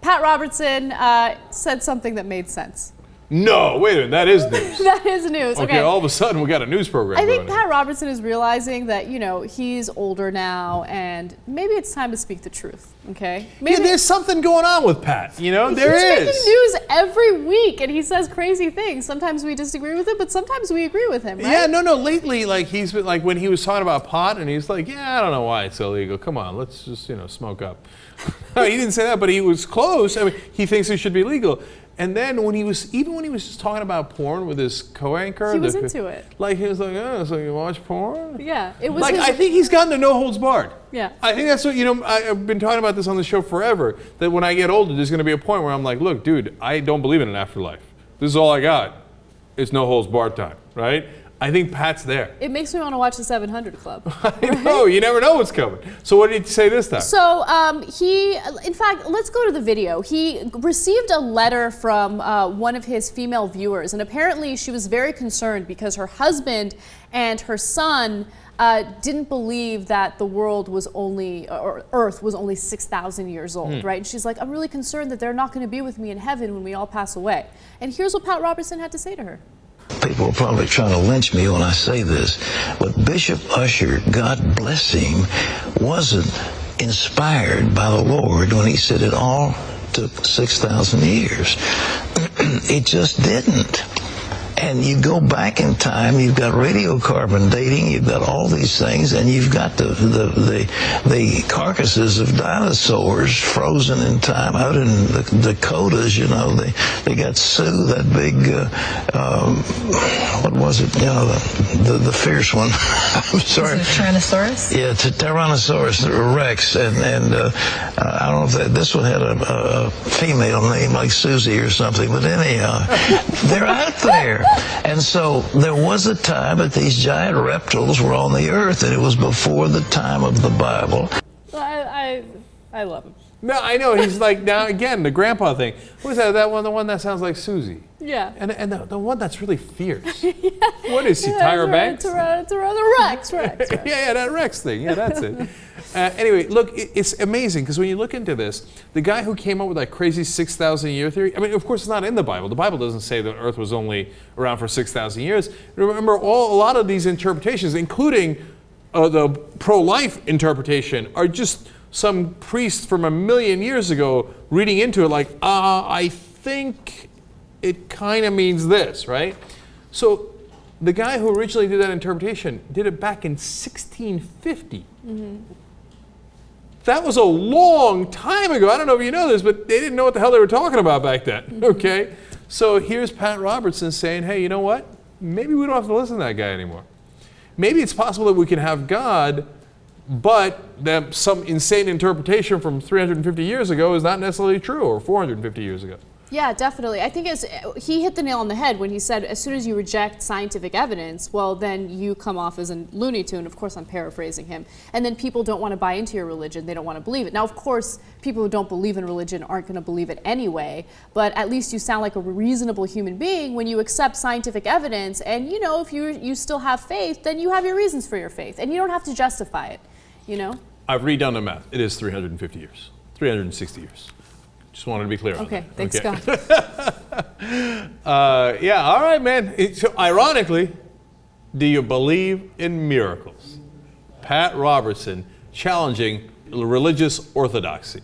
Pat Robertson said something that made sense. No, wait a minute, that is news. That is news. Okay, all of a sudden we got a news program. I think Pat Robertson is realizing that, he's older now and maybe it's time to speak the truth, okay? Maybe there's something going on with Pat, there is. He's making news every week and he says crazy things. Sometimes we disagree with him, but sometimes we agree with him, right? Yeah, no, lately, he's been, when he was talking about pot and he's like, yeah, I don't know why it's illegal. Come on, let's just, smoke up. No, he didn't say that, but he was close. I mean, he thinks it should be legal. And then when he was just talking about porn with his co-anchor, he was into it. He was like, oh, so you watch porn? Yeah, it was. I think he's gotten to no holds barred. Yeah. I think that's what I've been talking about this on the show forever. That when I get older, there's going to be a point where I'm like, look, dude, I don't believe in an afterlife. This is all I got. It's no holds barred time, right? I think Pat's there. It makes me want to watch the 700 Club. I know, you never know what's coming. So what did he say this time? So in fact, let's go to the video. He received a letter from one of his female viewers, and apparently she was very concerned because her husband and her son didn't believe that the world was or Earth was only 6,000 years old, right? And she's like, I'm really concerned that they're not going to be with me in heaven when we all pass away. And here's what Pat Robertson had to say to her. People are probably trying to lynch me when I say this, but Bishop Ussher, God bless him, wasn't inspired by the Lord when he said it all took 6,000 years. It just didn't. And you go back in time, you've got radiocarbon dating, you've got all these things, and you've got the carcasses of dinosaurs frozen in time out in the Dakotas. They got Sue, that big what was it? The fierce one. I'm sorry. Is it a Tyrannosaurus? Yeah, Tyrannosaurus Rex, and I don't know if this one had a female name like Susie or something, but anyhow, they're out there. And so there was a time that these giant reptiles were on the earth, and it was before the time of the Bible. I love him. No, I know. He's like, now again, the grandpa thing. What is that? That one, the one that sounds like Susie. Yeah. And the one that's really fierce. Yeah. What is he, Tyra Banks? The Rex. Yeah, that Rex thing. Yeah, that's it. Anyway, look, it's amazing because when you look into this, the guy who came up with that crazy 6,000 year theory, I mean, of course, it's not in the Bible. The Bible doesn't say that Earth was only around for 6,000 years. Remember, a lot of these interpretations, including the pro-life interpretation, are just some priest from 1,000,000 years ago reading into it like, I think it kind of means this, right? So the guy who originally did that interpretation did it back in 1650. Mm-hmm. That was a long time ago. I don't know if you know this, but they didn't know what the hell they were talking about back then, okay? So here's Pat Robertson saying, hey, you know what? Maybe we don't have to listen to that guy anymore. Maybe it's possible that we can have God, but that some insane interpretation from 350 years ago is not necessarily true, or 450 years ago. Yeah, definitely. I think he hit the nail on the head when he said, as soon as you reject scientific evidence, well, then you come off as a Looney Tune. Of course, I'm paraphrasing him. And then people don't want to buy into your religion. They don't want to believe it. Now, of course, people who don't believe in religion aren't going to believe it anyway, but at least you sound like a reasonable human being when you accept scientific evidence. And, if you still have faith, then you have your reasons for your faith. And you don't have to justify it, I've redone the math. It is 350 years, 360 years. Just wanted to be clear on that. Okay, thanks, Scott. Yeah, all right, man. So, ironically, do you believe in miracles? Pat Robertson challenging religious orthodoxy.